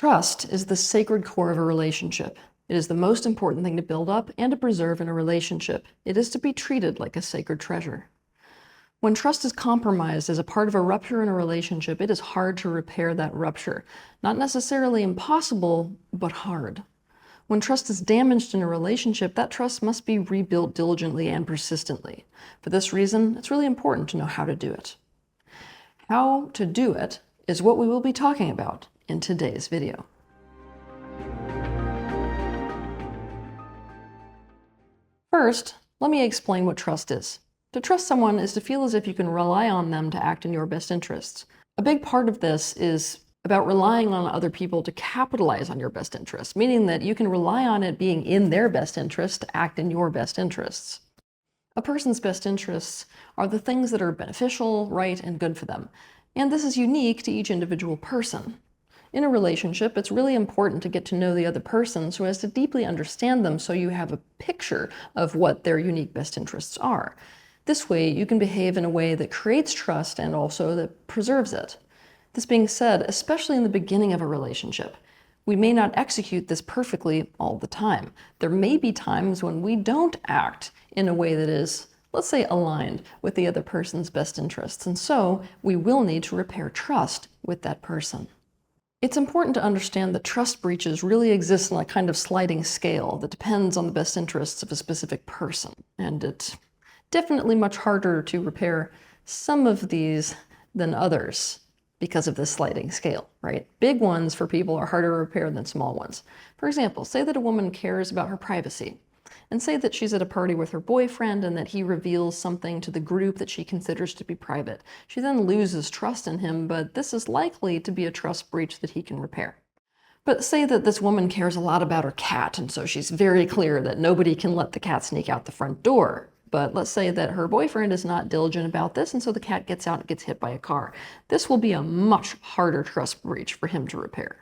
Trust is the sacred core of a relationship. It is the most important thing to build up and to preserve in a relationship. It is to be treated like a sacred treasure. When trust is compromised as a part of a rupture in a relationship, it is hard to repair that rupture. Not necessarily impossible, but hard. When trust is damaged in a relationship, that trust must be rebuilt diligently and persistently. For this reason, it's really important to know how to do it. How to do it is what we will be talking about in today's video. First, let me explain what trust is. To trust someone is to feel as if you can rely on them to act in your best interests. A big part of this is about relying on other people to capitalize on your best interests, meaning that you can rely on it being in their best interest to act in your best interests. A person's best interests are the things that are beneficial, right, and good for them. And this is unique to each individual person. In a relationship, it's really important to get to know the other person so as to deeply understand them so you have a picture of what their unique best interests are. This way, you can behave in a way that creates trust and also that preserves it. This being said, especially in the beginning of a relationship, we may not execute this perfectly all the time. There may be times when we don't act in a way that is, let's say, aligned with the other person's best interests, and so we will need to repair trust with that person. It's important to understand that trust breaches really exist on a kind of sliding scale that depends on the best interests of a specific person, and it's definitely much harder to repair some of these than others because of this sliding scale, right? Big ones for people are harder to repair than small ones. For example, say that a woman cares about her privacy, and say that she's at a party with her boyfriend and that he reveals something to the group that she considers to be private. She then loses trust in him, but this is likely to be a trust breach that he can repair. But say that this woman cares a lot about her cat, and so she's very clear that nobody can let the cat sneak out the front door. But let's say that her boyfriend is not diligent about this, and so the cat gets out and gets hit by a car. This will be a much harder trust breach for him to repair.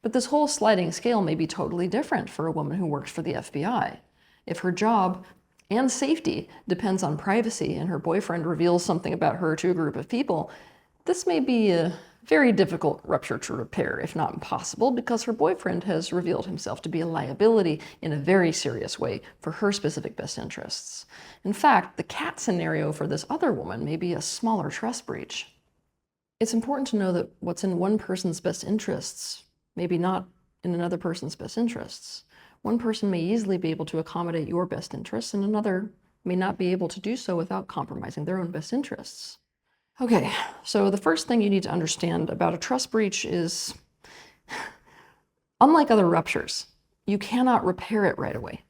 But this whole sliding scale may be totally different for a woman who works for the FBI. If her job and safety depends on privacy and her boyfriend reveals something about her to a group of people, this may be a very difficult rupture to repair, if not impossible, because her boyfriend has revealed himself to be a liability in a very serious way for her specific best interests. In fact, the cat scenario for this other woman may be a smaller trust breach. It's important to know that what's in one person's best interests may be not in another person's best interests. One person may easily be able to accommodate your best interests, and another may not be able to do so without compromising their own best interests. Okay, so the first thing you need to understand about a trust breach is, unlike other ruptures, you cannot repair it right away.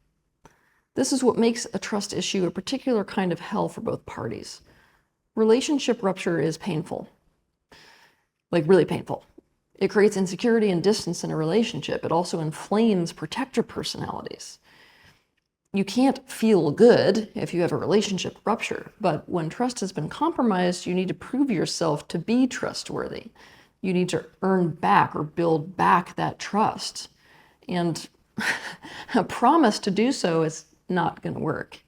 This is what makes a trust issue a particular kind of hell for both parties. Relationship rupture is painful, like really painful. It creates insecurity and distance in a relationship. It also inflames protector personalities. You can't feel good if you have a relationship rupture, but when trust has been compromised, you need to prove yourself to be trustworthy. You need to earn back or build back that trust. And a promise to do so is not going to work.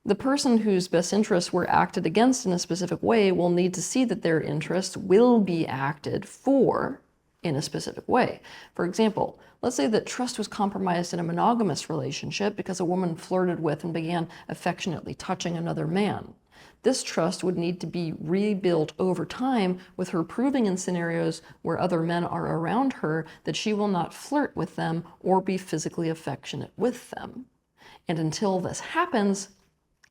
The person whose best interests were acted against in a specific way will need to see that their interests will be acted for in a specific way. For example, let's say that trust was compromised in a monogamous relationship because a woman flirted with and began affectionately touching another man. This trust would need to be rebuilt over time with her proving in scenarios where other men are around her that she will not flirt with them or be physically affectionate with them. And until this happens,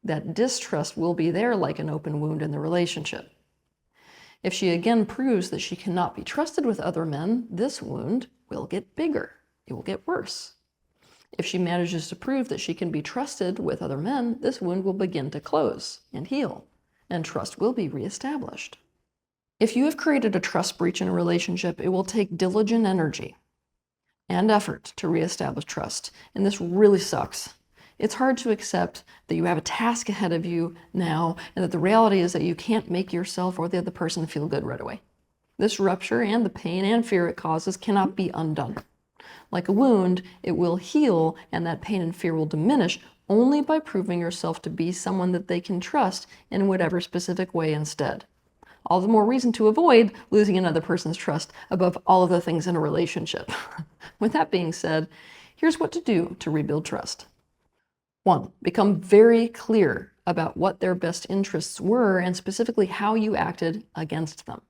that distrust will be there like an open wound in the relationship. If she again proves that she cannot be trusted with other men, this wound will get bigger. It will get worse. If she manages to prove that she can be trusted with other men, this wound will begin to close and heal, and trust will be reestablished. If you have created a trust breach in a relationship, it will take diligent energy and effort to reestablish trust, and this really sucks. It's hard to accept that you have a task ahead of you now, and that the reality is that you can't make yourself or the other person feel good right away. This rupture and the pain and fear it causes cannot be undone. Like a wound, it will heal, and that pain and fear will diminish only by proving yourself to be someone that they can trust in whatever specific way instead. All the more reason to avoid losing another person's trust above all of the things in a relationship. With that being said, here's what to do to rebuild trust. 1, become very clear about what their best interests were and specifically how you acted against them.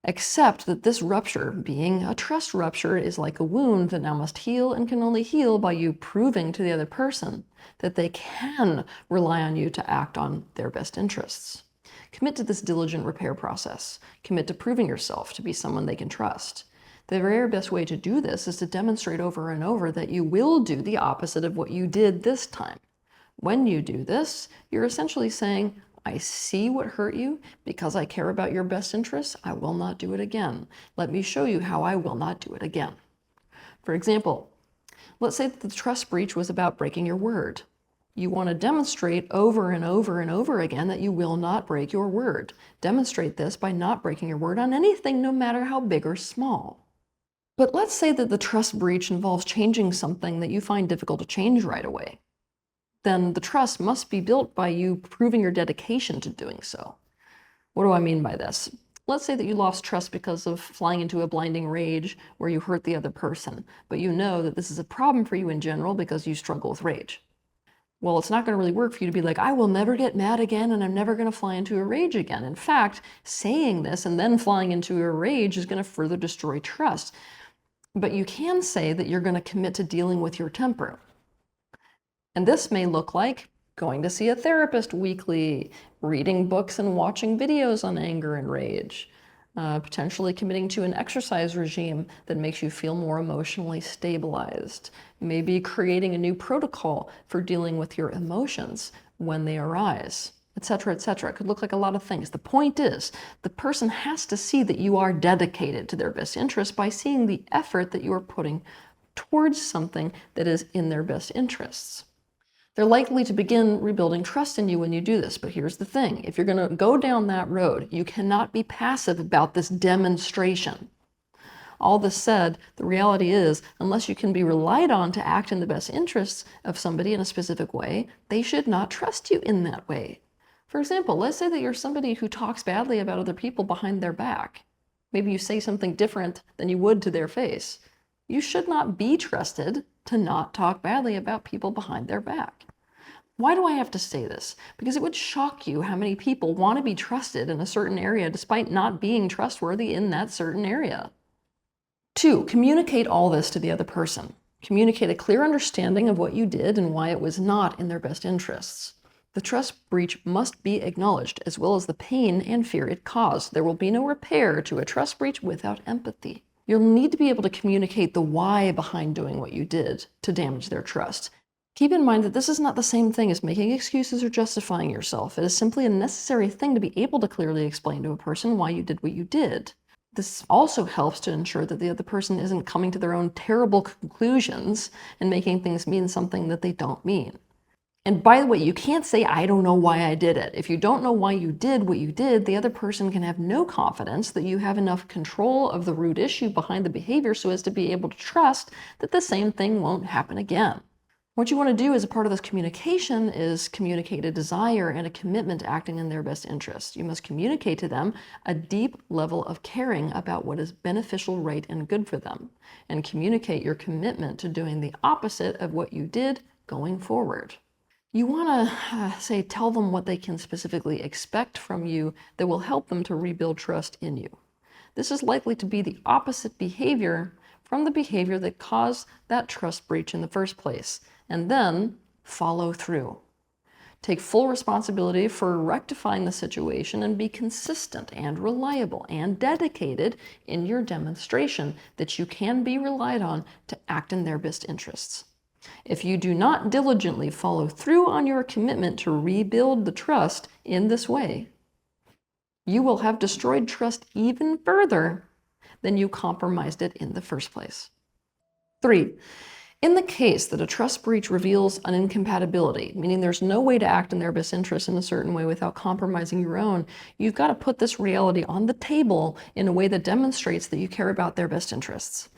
Accept that this rupture, being a trust rupture, is like a wound that now must heal and can only heal by you proving to the other person that they can rely on you to act on their best interests. Commit to this diligent repair process. Commit to proving yourself to be someone they can trust. The very best way to do this is to demonstrate over and over that you will do the opposite of what you did this time. When you do this, you're essentially saying, I see what hurt you. Because I care about your best interests, I will not do it again. Let me show you how I will not do it again. For example, let's say that the trust breach was about breaking your word. You want to demonstrate over and over and over again that you will not break your word. Demonstrate this by not breaking your word on anything, no matter how big or small. But let's say that the trust breach involves changing something that you find difficult to change right away. Then the trust must be built by you proving your dedication to doing so. What do I mean by this? Let's say that you lost trust because of flying into a blinding rage where you hurt the other person, but you know that this is a problem for you in general because you struggle with rage. Well, it's not going to really work for you to be like, I will never get mad again and I'm never going to fly into a rage again. In fact, saying this and then flying into a rage is going to further destroy trust. But you can say that you're going to commit to dealing with your temper. And this may look like going to see a therapist weekly, reading books and watching videos on anger and rage, potentially committing to an exercise regime that makes you feel more emotionally stabilized, maybe creating a new protocol for dealing with your emotions when they arise, etc., etc. It could look like a lot of things. The point is, the person has to see that you are dedicated to their best interest by seeing the effort that you are putting towards something that is in their best interests. They're likely to begin rebuilding trust in you when you do this, but here's the thing. If you're going to go down that road, you cannot be passive about this demonstration. All this said, the reality is, unless you can be relied on to act in the best interests of somebody in a specific way, they should not trust you in that way. For example, let's say that you're somebody who talks badly about other people behind their back. Maybe you say something different than you would to their face. You should not be trusted to not talk badly about people behind their back. Why do I have to say this? Because it would shock you how many people want to be trusted in a certain area despite not being trustworthy in that certain area. 2, communicate all this to the other person. Communicate a clear understanding of what you did and why it was not in their best interests. The trust breach must be acknowledged, as well as the pain and fear it caused. There will be no repair to a trust breach without empathy. You'll need to be able to communicate the why behind doing what you did to damage their trust. Keep in mind that this is not the same thing as making excuses or justifying yourself. It is simply a necessary thing to be able to clearly explain to a person why you did what you did. This also helps to ensure that the other person isn't coming to their own terrible conclusions and making things mean something that they don't mean. And by the way, you can't say, I don't know why I did it. If you don't know why you did what you did, the other person can have no confidence that you have enough control of the root issue behind the behavior so as to be able to trust that the same thing won't happen again. What you want to do as a part of this communication is communicate a desire and a commitment to acting in their best interest. You must communicate to them a deep level of caring about what is beneficial, right, and good for them, and communicate your commitment to doing the opposite of what you did going forward. You want to tell them what they can specifically expect from you that will help them to rebuild trust in you. This is likely to be the opposite behavior from the behavior that caused that trust breach in the first place, and then follow through. Take full responsibility for rectifying the situation and be consistent and reliable and dedicated in your demonstration that you can be relied on to act in their best interests. If you do not diligently follow through on your commitment to rebuild the trust in this way, you will have destroyed trust even further than you compromised it in the first place. 3, in the case that a trust breach reveals an incompatibility, meaning there's no way to act in their best interest in a certain way without compromising your own, you've got to put this reality on the table in a way that demonstrates that you care about their best interests.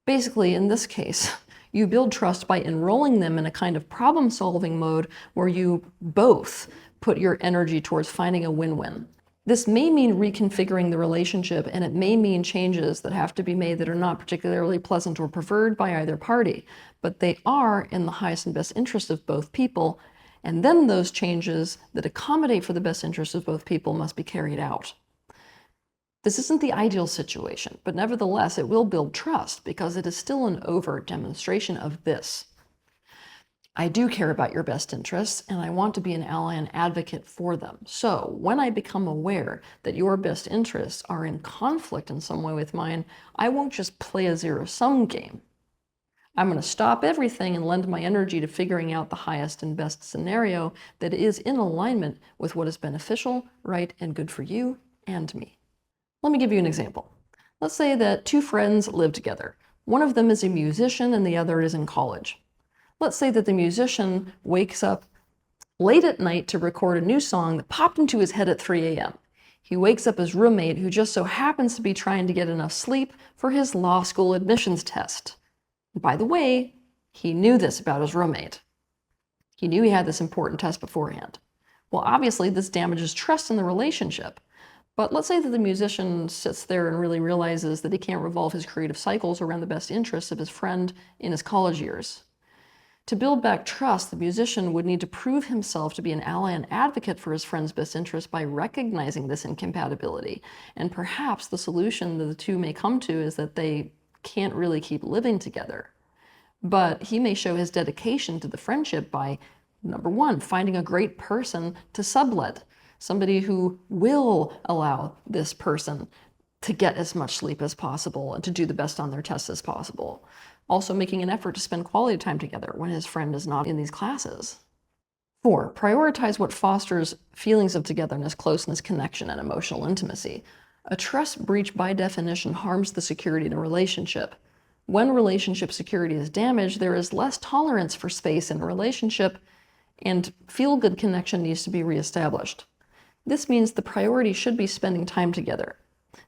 Basically, in this case, you build trust by enrolling them in a kind of problem-solving mode where you both put your energy towards finding a win-win. This may mean reconfiguring the relationship, and it may mean changes that have to be made that are not particularly pleasant or preferred by either party, but they are in the highest and best interest of both people, and then those changes that accommodate for the best interest of both people must be carried out. This isn't the ideal situation, but nevertheless, it will build trust because it is still an overt demonstration of this. I do care about your best interests, and I want to be an ally and advocate for them. So when I become aware that your best interests are in conflict in some way with mine, I won't just play a zero-sum game. I'm going to stop everything and lend my energy to figuring out the highest and best scenario that is in alignment with what is beneficial, right, and good for you and me. Let me give you an example. Let's say that two friends live together. One of them is a musician and the other is in college. Let's say that the musician wakes up late at night to record a new song that popped into his head at 3 a.m. He wakes up his roommate, who just so happens to be trying to get enough sleep for his law school admissions test. And by the way, he knew this about his roommate. He knew he had this important test beforehand. Well, obviously, this damages trust in the relationship. But let's say that the musician sits there and really realizes that he can't revolve his creative cycles around the best interests of his friend in his college years. To build back trust, the musician would need to prove himself to be an ally and advocate for his friend's best interest by recognizing this incompatibility. And perhaps the solution that the two may come to is that they can't really keep living together. But he may show his dedication to the friendship by, number one, finding a great person to sublet, somebody who will allow this person to get as much sleep as possible and to do the best on their tests as possible. Also making an effort to spend quality time together when his friend is not in these classes. 4, prioritize what fosters feelings of togetherness, closeness, connection, and emotional intimacy. A trust breach by definition harms the security in a relationship. When relationship security is damaged, there is less tolerance for space in a relationship, and feel-good connection needs to be reestablished. This means the priority should be spending time together,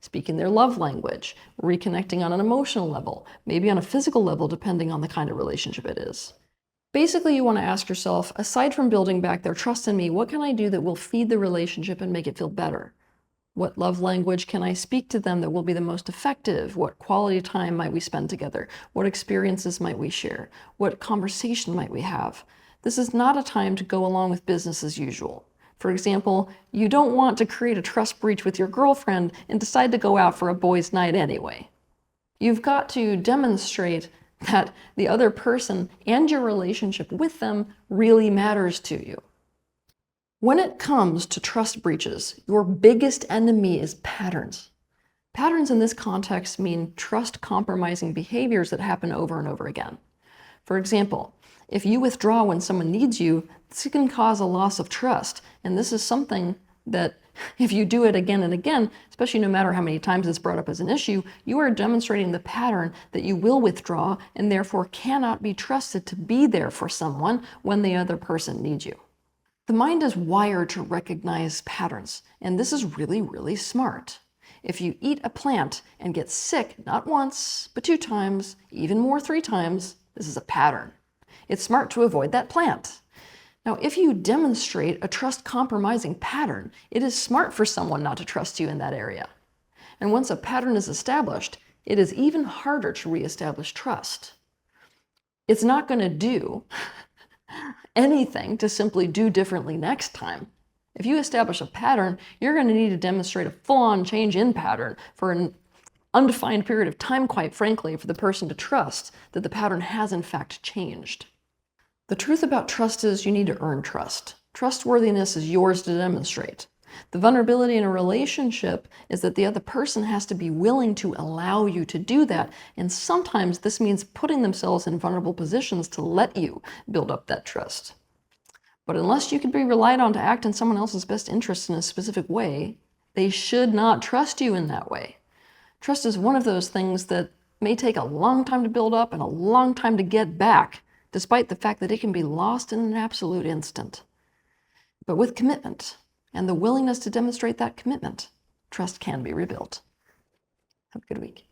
speaking their love language, reconnecting on an emotional level, maybe on a physical level, depending on the kind of relationship it is. Basically, you want to ask yourself, aside from building back their trust in me, what can I do that will feed the relationship and make it feel better? What love language can I speak to them that will be the most effective? What quality time might we spend together? What experiences might we share? What conversation might we have? This is not a time to go along with business as usual. For example, you don't want to create a trust breach with your girlfriend and decide to go out for a boys' night anyway. You've got to demonstrate that the other person and your relationship with them really matters to you. When it comes to trust breaches, your biggest enemy is patterns. Patterns in this context mean trust-compromising behaviors that happen over and over again. For example, if you withdraw when someone needs you, this can cause a loss of trust. And this is something that if you do it again and again, especially no matter how many times it's brought up as an issue, you are demonstrating the pattern that you will withdraw and therefore cannot be trusted to be there for someone when the other person needs you. The mind is wired to recognize patterns, and this is really, really smart. If you eat a plant and get sick, not once, but 2 times, even more 3 times, this is a pattern. It's smart to avoid that plant. Now, if you demonstrate a trust-compromising pattern, it is smart for someone not to trust you in that area. And once a pattern is established, it is even harder to reestablish trust. It's not going to do anything to simply do differently next time. If you establish a pattern, you're going to need to demonstrate a full-on change in pattern for an undefined period of time, quite frankly, for the person to trust that the pattern has in fact changed. The truth about trust is you need to earn trust. Trustworthiness is yours to demonstrate. The vulnerability in a relationship is that the other person has to be willing to allow you to do that, and sometimes this means putting themselves in vulnerable positions to let you build up that trust. But unless you can be relied on to act in someone else's best interest in a specific way, they should not trust you in that way. Trust is one of those things that may take a long time to build up and a long time to get back, despite the fact that it can be lost in an absolute instant. But with commitment and the willingness to demonstrate that commitment, trust can be rebuilt. Have a good week.